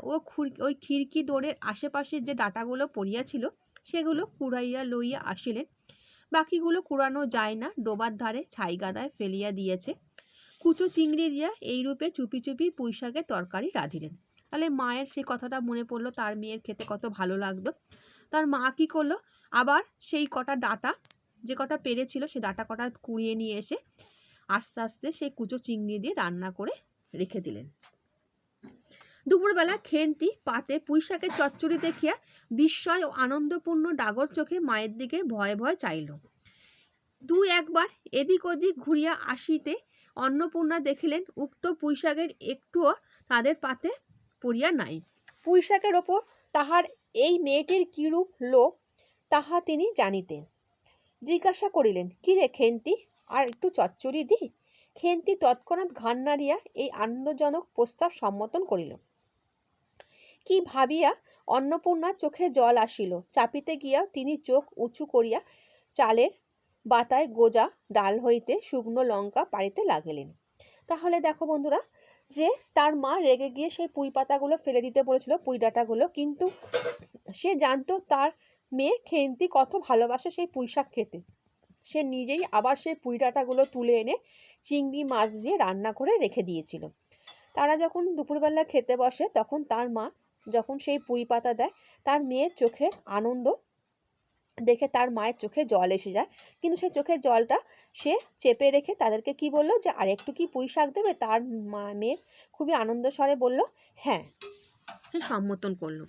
ওই খিড়কি দোরের আশেপাশের যে ডাটাগুলো পড়িয়াছিল সেগুলো কুড়াইয়া লইয়া আসিলেন। বাকিগুলো কুড়ানো যায় না, ডোবার ধারে ছাই গাদায় ফেলিয়া দিয়েছে। কুচো চিংড়ি দিয়া এইরূপে চুপি চুপি পুঁই শাকের তরকারি রাঁধিলেন। তাহলে মায়ের সেই কথাটা মনে পড়লো, তার মেয়ের খেতে কত ভালো লাগতো। তার মা কি করলো, আবার সেই কটা ডাটা, যে কটা পেরেছিল সে ডাটা কটা কুড়িয়ে নিয়ে এসে আস্তে আস্তে সেই কুচো চিংড়ি দিয়ে রান্না করে রেখে দিলেন। দুপুরবেলা খেন্তি পাতে পুঁই শাকের চচ্চড়ি দেখিয়া বিস্ময় ও আনন্দপূর্ণ ডাগর চোখে মায়ের দিকে ভয়ে ভয়ে চাইল। দুই একবার এদিক ওদিক ঘুরিয়া আসিতে অন্নপূর্ণা দেখিলেন উক্ত পুঁই শাকের একটুও তাদের পাতে পড়িয়া নাই। পুঁই শাকের ওপর তাহার এই মেয়েটির কিরূপ লোভ তাহা তিনি জানিতেন। জিজ্ঞাসা করিলেন, কি রে খেন্তি, আর একটু চচ্চড়ি দি? খেন্তি তৎক্ষণাৎ ঘাড় নাড়িয়া এই আনন্দজনক প্রস্তাব সম্মতন করিল। কি ভাবিয়া অন্নপূর্ণার চোখে জল আসিল। চাপিতে গিয়া তিনি চোখ উঁচু করিয়া চালের বাতায় গোজা ডাল হইতে শুকনো লঙ্কা পাড়িতে লাগিলেন। তাহলে দেখো বন্ধুরা, যে তার মা রেগে গিয়ে সেই পুঁই পাতাগুলো ফেলে দিতে বলেছিল, পুঁই ডাঁটাগুলো, কিন্তু সে জানতো তার মেয়ে খেন্তি কত ভালোবাসে সেই পুঁই শাক খেতে। সে নিজেই আবার সেই পুঁই ডাঁটাগুলো তুলে এনে চিংড়ি মাছ দিয়ে রান্না করে রেখে দিয়েছিল। তারা যখন দুপুরবেলা খেতে বসে, তখন তার মা যখন সেই পুঁই পাতা দেয়, তার মেয়ের চোখে আনন্দ দেখে তার মায়ের চোখে জল এসে যায়। কিন্তু সেই চোখের জলটা সে চেপে রেখে তাদেরকে কি বলল, যে আর একটু কি পুঁই শাক দেবে? তার মেয়ে খুবই আনন্দ স্বরে বলল হ্যাঁ, সে সম্মতন করল।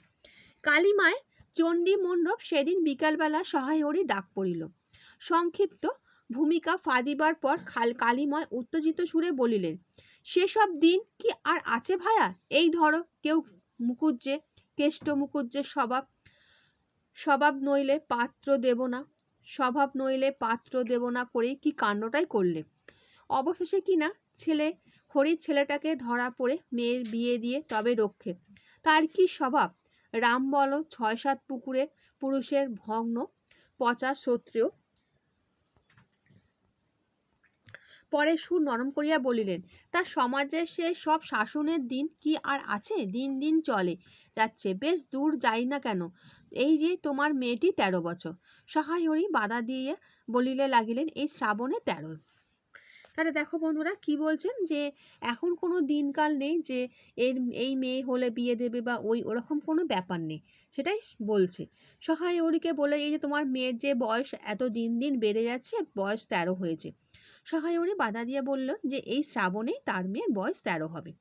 কালী মায়ের চণ্ডী মণ্ডপ সেদিন বিকালবেলা সহায়রী ডাক পড়িল। সংক্ষিপ্ত ভূমিকা ফাঁদিবার পর কালীময় উত্তেজিত সুরে বলিলেন, সেসব দিন কি আর আছে ভায়া? এই ধরো, কেউ মুকুজ্জে কেষ্ট মুকুজ্জের স্বভাব নইলে পাত্র দেব না, স্বভাব নইলে পাত্র দেব না করে কি কাণ্ডটাই করলে। অবশেষে কিনা হরির ছেলেটাকে ধরা পড়ে মেয়ের বিয়ে দিয়ে তবে রক্ষে। তার কি স্বভাব? রাম বলো ৬-৭ পুকুরে পুরুষের ভগ্ন পচা শ্রোত্রেয়। পরে সুর নরম করিয়া বলিলেন, তা সমাজে সে সব শাসনের দিন কি আর আছে? দিন দিন চলে যাচ্ছে, বেশ দূর যাই না কেন। এই যে তোমার মেয়েটি 13 বছর। সহায়রী বাধা দিয়ে বলিলে লাগিলেন, এই শ্রাবণে 13। তাহলে দেখো বন্ধুরা, কি বলছেন, যে এখন কোনো দিনকাল নেই যে এই মেয়ে হলে বিয়ে দেবে বা ওরকম কোনো ব্যাপার নেই, সেটাই বলছে। সহায়রীকে বলে, এই যে তোমার মেয়ের যে বয়স এত দিন দিন বেড়ে যাচ্ছে, বয়স 13 হয়েছে। সহায়রী বাধা দিয়ে বলল যে এই শ্রাবণেই তার মেয়ের বয়স 13 হবে।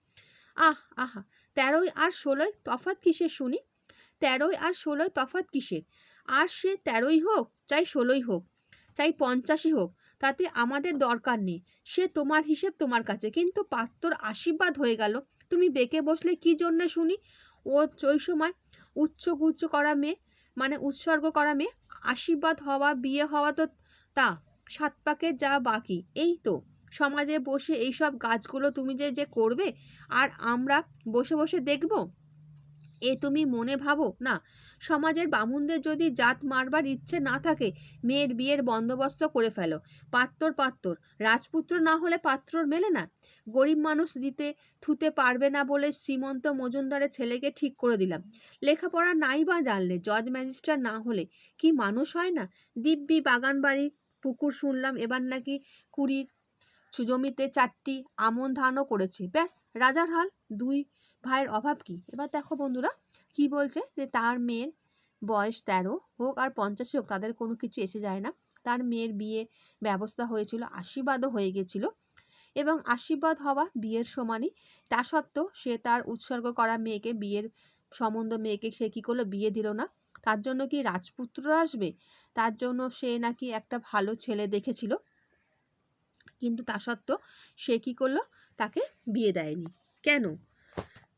আহা, 13 আর 16 তফাৎ কিসের শুনি? 13 আর 16 তফাৎ কিসের? আর সে 13ই হোক, চাই 16ই হোক, চাই 50ই হোক, তাতে আমাদের দরকার নেই। সে তোমার হিসেব তোমার কাছে, কিন্তু পাত্রর আশীর্বাদ হয়ে গেল, তুমি বেঁকে বসলে কি জন্য শুনি? ওই সময় উচ্চগুচ্চ করা মেয়ে, মানে উৎসর্গ করা মেয়ে, আশীর্বাদ হওয়া, বিয়ে হওয়া তো তা 7 পাকে যা বাকি। এই তো সমাজে বসে এইসব কাজগুলো তুমি যে করবে, আর আমরা বসে বসে দেখব, এ তুমি মনে ভাবো না? সমাজের বামুনদের যদি জাত মারবার ইচ্ছে না থাকে, মেয়ের বিয়ের বন্দোবস্ত করে ফেলো। পাত্তর রাজপুত্র না হলে পাত্রর মেলে না। গরিব মানুষ দিতে থুতে পারবে না বলে শ্রীমন্ত মজুমদারের ছেলেকে ঠিক করে দিলাম। লেখাপড়া নাই বা জানলে, জজ ম্যাজিস্ট্রেট না হলে কি মানুষ হয় না? দিব্যি বাগান বাড়ি পুকুর, শুনলাম এবার নাকি 20 জমিতে 4টি আমন ধানও করেছে। ব্যাস রাজার হাল। 2 ভাইয়ের অভাব কি? এবার দেখো বন্ধুরা, কি বলছে, যে তার মেয়ের বয়স 13 হোক আর 50 হোক, তাদের কোনো কিছু এসে যায় না। তার মেয়ের বিয়ে ব্যবস্থা হয়েছিল, আশীর্বাদও হয়ে গেছিল, এবং আশীর্বাদ হওয়া বিয়ের সমানই। তা সত্ত্বেও সে তার উৎসর্গ করা মেয়েকে, বিয়ের সম্বন্ধ মেয়েকে সে কি করলো? বিয়ে দিল না। তার জন্য কি রাজপুত্র আসবে? তার জন্য সে নাকি একটা ভালো ছেলে দেখেছিল, কিন্তু তা সত্ত্বেও সে কি করলো? তাকে বিয়ে দেয়নি। কেন?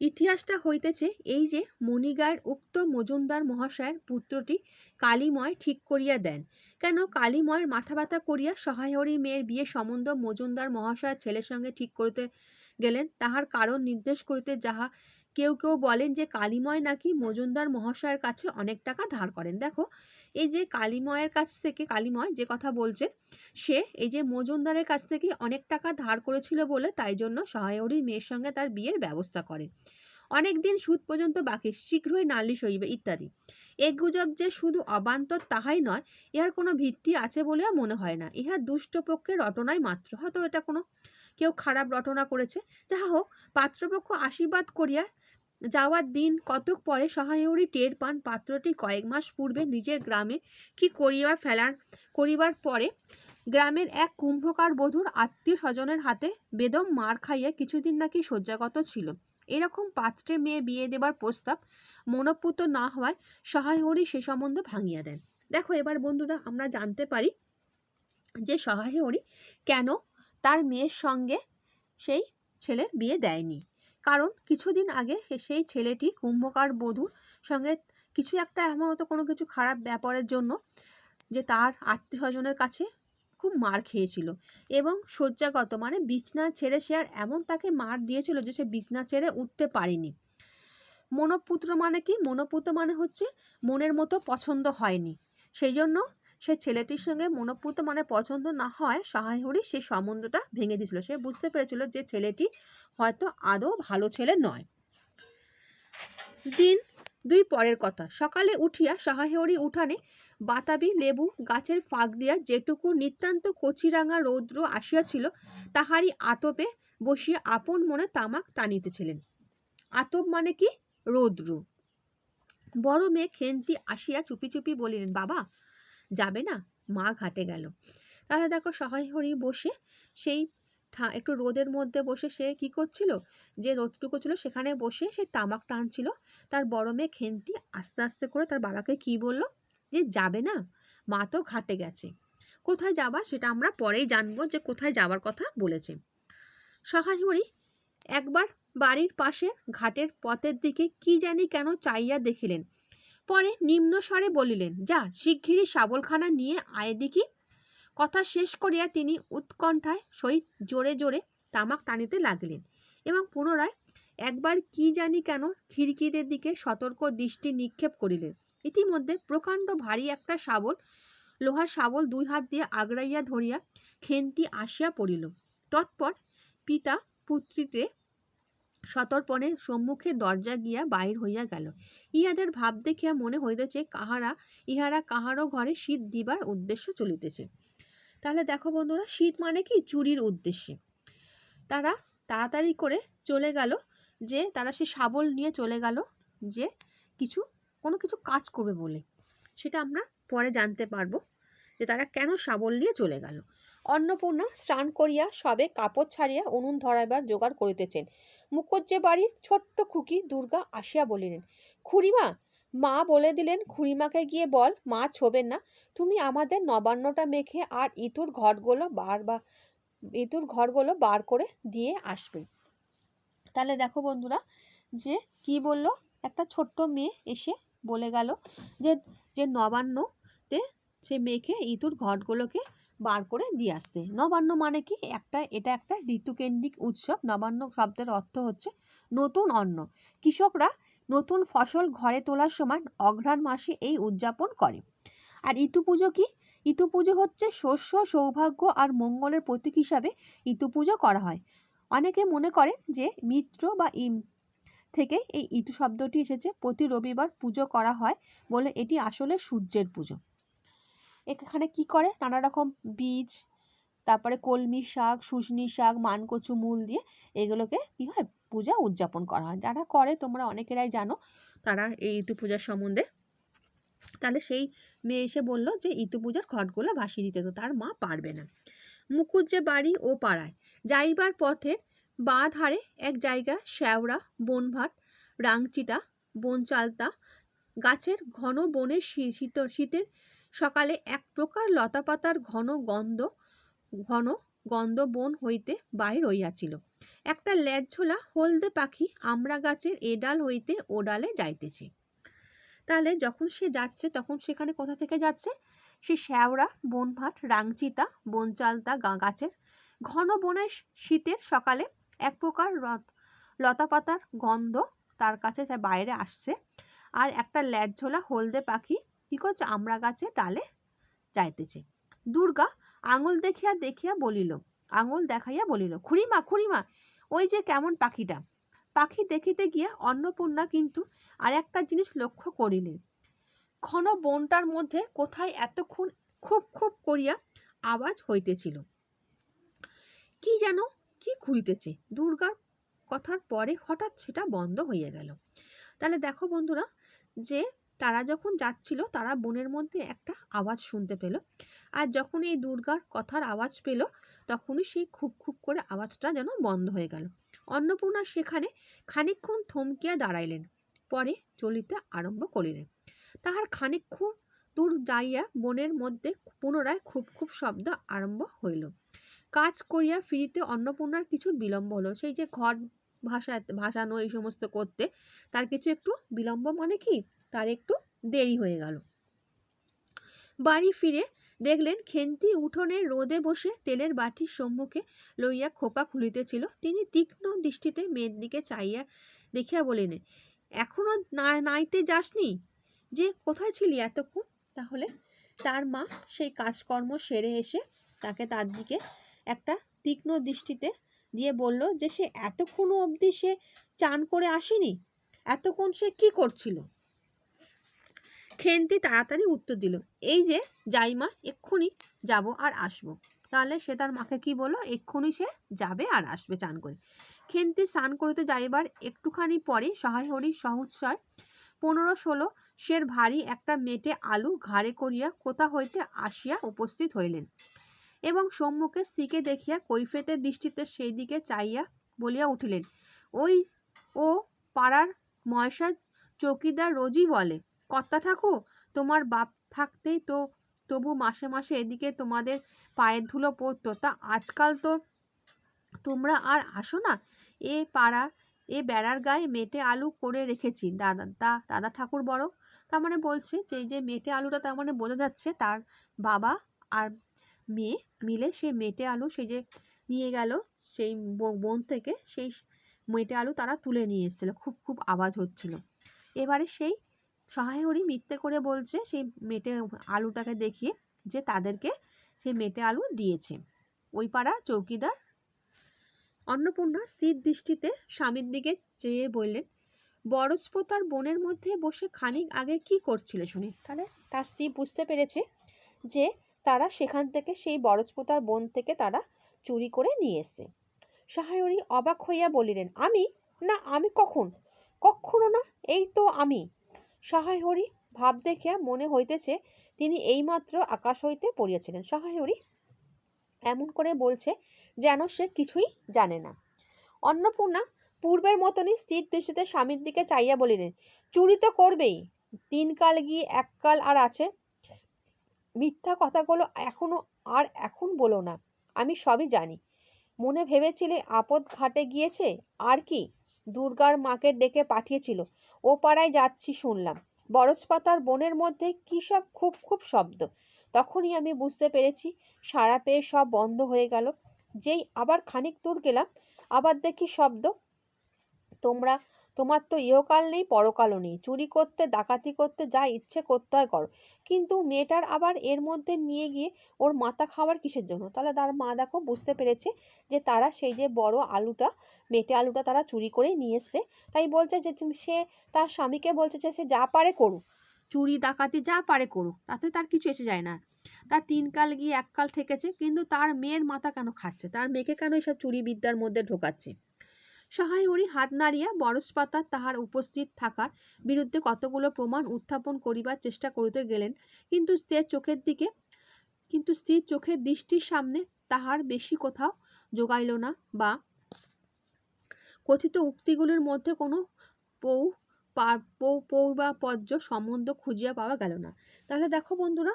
ইতিহাসটা হইতেছে এই যে মণিগায়ের উক্ত মজুমদার মহাশয়ের পুত্রটি কালীময় ঠিক করিয়া দেন। কেন? কালীময়ের মাথা ব্যথা করিয়া সহায়রী মেয়ের বিয়ে সম্বন্ধ মজুমদার মহাশয়ের ছেলের সঙ্গে ঠিক করতে গেলেন। তাহার কারণ নির্দেশ করিতে যাহা কেউ বলেন যে কালীময় নাকি মজুমদার মহাশয়ের কাছে অনেক টাকা ধার করেন। দেখো, এই যে কালীময়ের কাছ থেকে, কালীময় যে কথা বলছে, সে এই যে মজুমদারের কাছ থেকে অনেক টাকা ধার করেছিল বলে তাই জন্য সহায়রীর মেয়ের সঙ্গে তার বিয়ের ব্যবস্থা করে। অনেক দিন সুদ পর্যন্ত বাকি, শীঘ্রই নালিশ হইবে ইত্যাদি। এ গুজব যে শুধু অবান্তর তাহাই নয়, ইহার কোনো ভিত্তি আছে বলেও মনে হয় না। ইহা দুষ্ট পক্ষের রটনাই মাত্র। হয়তো এটা কোনো কেউ খারাপ রটনা করেছে। যাহা হোক, পাত্রপক্ষ আশীর্বাদ করিয়া যাওয়ার দিন কতক পরে সহায়রী টের পান পাত্রটি কয়েক মাস পূর্বে নিজের গ্রামে কি করিবার পরে গ্রামের এক কুম্ভকার বধূর আত্মীয় স্বজনের হাতে বেদম মার খাইয়া কিছুদিন নাকি শয্যাগত ছিল। এরকম পাত্রে মেয়ে বিয়ে দেবার প্রস্তাব মনোপুত না হওয়ায় সহায়রী সে সম্বন্ধ ভাঙিয়া দেন। দেখো, এবার বন্ধুরা আমরা জানতে পারি যে সহায়রী কেন তার মেয়ের সঙ্গে সেই ছেলের বিয়ে দেয়নি। কারণ কিছুদিন আগে সেই ছেলেটি কুম্ভকার বধূর সঙ্গে কিছু একটা এমন হতো, কোনো কিছু খারাপ ব্যাপারের জন্য, যে তার আত্মীয় স্বজনের কাছে খুব মার খেয়েছিল এবং শয্যাগত মানে বিছনা ছেড়ে সে আর এমন তাকে মার দিয়েছিল যে সে বিছনা ছেড়ে উঠতে পারেনি। মনোপুত্র মানে কি? মনোপুত্র মানে হচ্ছে মনের মতো পছন্দ হয়নি, সেই জন্য সে ছেলেটির সঙ্গে মনোপুত্র মানে পছন্দ না হয় সহায় হরি সে সম্বন্ধটা ভেঙে দিয়েছিল। সে বুঝতে পেরেছিল যে ছেলেটি হয়তো আদৌ ভালো ছেলে নয়। দিন 2 পরের কথা। সকালে উঠিয়া সহায়হরি উঠানে বাতাবি লেবু গাছের ফাঁক দিয়া যেটুকু নিতান্ত কচিরাঙা রৌদ্র আসিয়াছিল তাহারই আতপে বসিয়া আপন মনে তামাক টানিতেছিলেন। আতপ মানে কি? রৌদ্র। বড় মেয়ে খেন্তি আসিয়া চুপি চুপি বলিলেন, বাবা যাবে না? মা ঘাটে গেল। তাহলে দেখো সহায়হরি বসে সেই একটু রোদের মধ্যে বসে সে কি করছিল, যে রোদটুকু ছিল সেখানে বসে সে তামাক টানছিল। তার বড় মেয়ে খেন্তি আস্তে আস্তে করে তার বাবাকে কি বলল, যে যাবে না? মা তো ঘাটে গেছে। কোথায় যাবা সেটা আমরা পরেই জানবো, যে কোথায় যাবার কথা বলেছে। সহায়হরি একবার বাড়ির পাশে ঘাটের পথের দিকে কি জানি কেন চাইয়া দেখিলেন, পরে নিম্ন স্বরে বলিলেন, যা শিগগিরই শাবলখানা নিয়ে আয় দেখি। কথা শেষ করিয়া তিনি উৎকণ্ঠায় সহিত জোরে জোরে তামাক টানিতে লাগিলেন এবং পুনরায় একবার কি জানি কেন খিড়কিদের দিকে সতর্ক দৃষ্টি নিক্ষেপ করিলেন। ইতিমধ্যে প্রকাণ্ড ভারী একটা শাবল, লোহার শাবল 2 হাত দিয়ে আগড়াইয়া ধরিয়া খেন্তি আসিয়া পড়িল। তৎপর পিতা পুত্রীতে সতর্পণে সম্মুখে দরজা গিয়া বাহির হইয়া গেল। ইহাদের ভাব দেখিয়া মনে হইতেছে ইহারা কাহারও ঘরে শীত দিবার উদ্দেশ্য চলিতেছে। তাহলে দেখো বন্ধুরা, শীত মানে কি? চুরির উদ্দেশ্যে তারা তাড়াতাড়ি করে চলে গেল, যে তারা সে শাবল নিয়ে চলে গেল যে কোনো কিছু কাজ করবে বলে। সেটা আমরা পরে জানতে পারবো যে তারা কেন শাবল নিয়ে চলে গেল। অন্নপূর্ণা স্নান করিয়া সবে কাপড় ছাড়িয়া উনুন ধরাইবার জোগাড় করিতেছেন। মুখুজ্জে বাড়ির ছোট্ট খুকি দুর্গা আসিয়া বলিলেন, খুড়িমা, মা বলে দিলেন খুড়িমাকে গিয়ে বল মা ছোবেন না, তুমি আমাদের নবান্নটা মেখে আর ইঁতুর ঘরগুলো বার করে দিয়ে আসবে। তাহলে দেখো বন্ধুরা, যে কি বলল, একটা ছোট্ট মেয়ে এসে বলে গেল যে নবান্নতে সে মেয়েকে ইঁতুর ঘরগুলোকে বার করে দিয়ে আসতে। নবান্ন মানে কি? এটা একটা ঋতুকেন্দ্রিক উৎসব। নবান্ন শব্দের অর্থ হচ্ছে নতুন অন্ন। কৃষকরা নতুন ফসল ঘরে তোলার সময় অঘ্রাণ মাসে এই উদযাপন করে। আর ইতু পুজো কি? ইতু পুজো হচ্ছে শস্য, সৌভাগ্য আর মঙ্গলের প্রতীক হিসাবে ইতু পুজো করা হয়। অনেকে মনে করেন যে মিত্র বা ইম থেকে এই ইতু শব্দটি এসেছে। প্রতি রবিবার পুজো করা হয় বলে এটি আসলে সূর্যের পুজো। এখানে কি করে, নানা রকম বীজ, তারপরে কলমি শাক, শুশনি শাক, মানকচু মূল দিয়ে এগুলোকে কি হয়, পূজা উদযাপন করা হয়। যারা করে তোমরা অনেকেরাই জানো তারা এই ইতু পূজার সম্বন্ধে। তাহলে সেই মেয়ে এসে বলল যে ইতু পূজার ঘটগুলো ভাসিয়ে দিতে, তো তার মা পারবে না। মুখুজ্জে বাড়ি ও পাড়ায় যাইবার পথের বাঁ ধারে এক জায়গা শ্যাওড়া, বনভাট, রাংচিটা, বনচালতা গাছের ঘন বনের শীতের সকালে এক প্রকার লতাপাতার ঘন গন্ধ বন হইতে বাহির হইয়াছিল। একটা লেজঝোলা হলদে পাখি আমড়া গাছের এ ডাল হইতে ও ডালে যাইতেছে। তাহলে যখন সে যাচ্ছে তখন সেখানে কোথা থেকে যাচ্ছে? সে শ্যাওড়া, বনভাট, রাংচিতা, বনচালতা গাছের ঘন বনের শীতের সকালে এক প্রকার লতাপাতার গন্ধ তার কাছে বাইরে আসছে। আর একটা লেজঝোলা হলদে পাখি কি করছে? আমড়া গাছের ডালে যাইতেছে। দুর্গা আঙুল দেখাইয়া বলিল, খুড়িমা, ওই যে কেমন পাখিটা। পাখি দেখিতে গিয়া অন্নপূর্ণা কিন্তু আর একটা জিনিস লক্ষ্য করিলেন। ঘন বনটার মধ্যে কোথায় এতক্ষণ খুব খুব করিয়া আওয়াজ হইতেছিল। কি যেন কি ঘুরিতেছে। দুর্গার কথার পরে হঠাৎ সেটা বন্ধ হইয়া গেল। তাহলে দেখো বন্ধুরা, যে তারা যখন যাচ্ছিল তারা বনের মধ্যে একটা আওয়াজ শুনতে পেল। আর যখন এই দুর্গার কথার আওয়াজ পেল তখনই সেই খুব খুব করে আওয়াজটা যেন বন্ধ হয়ে গেল। অন্নপূর্ণা সেখানে খানিকক্ষণ থমকিয়া দাঁড়াইলেন, পরে চলিতে আরম্ভ করিলেন। তাহার খানিকক্ষণ দূর যাইয়া বনের মধ্যে পুনরায় খুব খুব শব্দ আরম্ভ হইল। কাজ করিয়া ফিরিতে অন্নপূর্ণার কিছু বিলম্ব হলো। সেই যে ঘর ভাসানো এই সমস্ত করতে তার কিছু একটু বিলম্ব মানে কি, তার একটু দেরি হয়ে গেল। বাড়ি ফিরে দেখলেন খেন্তি উঠোনে রোদে বসে তেলের বাটির সম্মুখে লইয়া খোপা খুলিতেছিল। তিনি তীক্ষ্ণ দৃষ্টিতে মেয়ের দিকে চাইয়া দেখিয়া বলিলেন, এখনো নাইতে যাসনি যে? কোথায় ছিলি এতক্ষণ? তাহলে তার মা সেই কাজকর্ম সেরে এসে তাকে তার দিকে একটা তীক্ষ্ণ দৃষ্টিতে দিয়ে বলল যে সে এতক্ষণ অবধি সে চান করে আসেনি, এতক্ষণ সে কি করছিল? খেন্তি তাড়াতাড়ি উত্তর দিল, এই যে যাইমা, এক্ষুনি যাব আর আসবো। তাহলে সে তার মাকে কি বললো? এক্ষুনি সে যাবে আর আসবে চান করে। খেন্তি স্নান করিতে যাইবার একটুখানি পরে সহায় হরি সহৎসয় 15-16 সের ভারী একটা মেটে আলু ঘাড়ে করিয়া কোথা হইতে আসিয়া উপস্থিত হইলেন এবং সম্মুখে স্ত্রীকে দেখিয়া কৈফিয়তের দৃষ্টিতে সেই দিকে চাইয়া বলিয়া উঠিলেন, ওই ও পাড়ার ময়সা চৌকিদার রোজই বলে, কর্তা ঠাকুর, তোমার বাপ থাকতেই তো তবু মাসে মাসে এদিকে তোমাদের পায়ের ধুলো পড়তো, তা আজকাল তো তোমরা আর আসো না। এ পাড়া এ বেড়ার গায়ে মেটে আলু করে রেখেছি দাদা ঠাকুর বড়। তার মানে বলছে যে এই যে মেটে আলুটা, তার মানে বোঝা যাচ্ছে তার বাবা আর মেয়ে মিলে সেই মেটে আলু সেই যে নিয়ে গেল সেই বন থেকে, সেই মেটে আলু তারা তুলে নিয়ে এসেছিল। খুব খুব আওয়াজ হচ্ছিল। এবারে সেই সহায় হরি মিথ্যে করে বলছে সেই মেটে আলুটাকে দেখিয়ে যে তাদেরকে সেই মেটে আলু দিয়েছে ওই পাড়া চৌকিদার। অন্নপূর্ণা স্থির দৃষ্টিতে স্বামীর দিকে চেয়ে বললেন, বরজপোতার বনের মধ্যে বসে খানিক আগে কি করছিলে শুনি? তাহলে তার স্ত্রী বুঝতে পেরেছে যে তারা সেখান থেকে সেই বরজপোতার বন থেকে তারা চুরি করে নিয়ে এসছে। সহায় হরি অবাক হইয়া বলিলেন, আমি? না, আমি কখনো না, এই তো আমি। সহায় হরি ভাব দেখিয়া মনে হইতেছে তিনি এইমাত্র আকাশ হইতে পড়িয়াছিলেন। সহায় হরি এমন করে বলছে যেন সে কিছুই জানে না। অন্নপূর্ণা পূর্বের মতনই স্থির দৃষ্টিতে স্বামীর দিকে চাইয়া বলিলেন, চুরি তো করবেই, 3 কাল গিয়ে 1 কাল আর আছে। মিথ্যা কথাগুলো এখন বলো না, আমি সবই জানি। মনে ভেবেছিলে আপদ ঘাটে গিয়েছে, আর কি দুর্গার মাকে ডেকে পাঠিয়েছিল, ও পাড়ায় যাচ্ছি শুনলাম। বরজপাতার বনের মধ্যে কি সব খুব খুব শব্দ। তখনই আমি বুঝতে পেরেছি সারা পেয়ে সব বন্ধ হয়ে গেল। যেই আবার খানিক দূর গেলাম, আবার দেখি শব্দ। তোমার তো ইহকাল নেই, পরকালও নেই। চুরি করতে, ডাকাতি করতে, যা ইচ্ছে করতে হয় করো, কিন্তু মেয়েটার আবার এর মধ্যে নিয়ে গিয়ে ওর মাথা খাওয়ার কিসের জন্য? তাহলে তার মা দেখো বুঝতে পেরেছে যে তারা সেই যে বড় আলুটা, মেটে আলুটা তারা চুরি করে নিয়ে এসছে। তাই বলছে যে সে তার স্বামীকে বলছে যে সে যা পারে করুক, চুরি ডাকাতি যা পারে করুক, তাতে তার কিছু এসে যায় না। তার 3 কাল গিয়ে 1 কাল ঠেকেছে, কিন্তু তার মেয়ের মাথা কেন খাচ্ছে? তার মেয়েকে কেন এসব চুরি বিদ্যার মধ্যে ঢোকাচ্ছে? সহায় হরি হাত নাড়িয়া বরজপাতা তাহার উপস্থিত থাকার বিরুদ্ধে কতগুলো প্রমাণ উত্থাপন করিবার চেষ্টা করিতে গেলেন, কিন্তু স্ত্রীর চোখের দৃষ্টির সামনে তাহার বেশি কোথাও জোগাইল না, বা কথিত উক্তিগুলির মধ্যে কোনো পৌবাপর্য সম্বন্ধ খুঁজিয়া পাওয়া গেল না। তাহলে দেখো বন্ধুরা,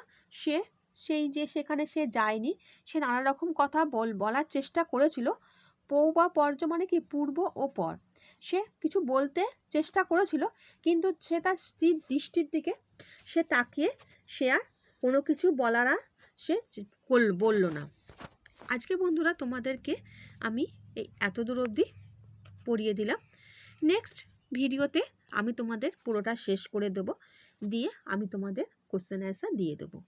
সেই যে সেখানে সে যায়নি, সে নানা রকম কথা বলার চেষ্টা করেছিল। পৌবাপর্য মানে কি? পূর্ব ও পর। সে কিছু বলতে চেষ্টা করেছিল, কিন্তু সে তার স্ত্রীর দৃষ্টির দিকে সে তাকিয়ে সে আর কোনো কিছু বলার আর সে বলল না। আজকে বন্ধুরা তোমাদেরকে আমি এই এতদূর অবধি পড়িয়ে দিলাম। নেক্সট ভিডিওতে আমি তোমাদের পুরোটা শেষ করে দেব, দিয়ে আমি তোমাদের কোশ্চেন অ্যান্সার দিয়ে দেবো।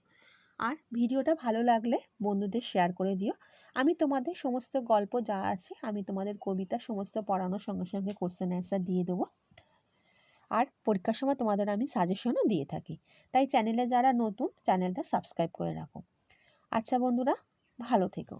আর ভিডিওটা ভালো লাগলে বন্ধুদের শেয়ার করে দিও। আমি তোমাদের সমস্ত গল্প যা আছে, আমি তোমাদের কবিতা সমস্ত পড়ানোর সঙ্গে সঙ্গে কোশ্চেন অ্যান্সার দিয়ে দেবো। আর পরীক্ষার সময় তোমাদের আমি সাজেশনও দিয়ে থাকি। তাই চ্যানেলে যারা নতুন, চ্যানেলটা সাবস্ক্রাইব করে রাখো। আচ্ছা বন্ধুরা, ভালো থেকো।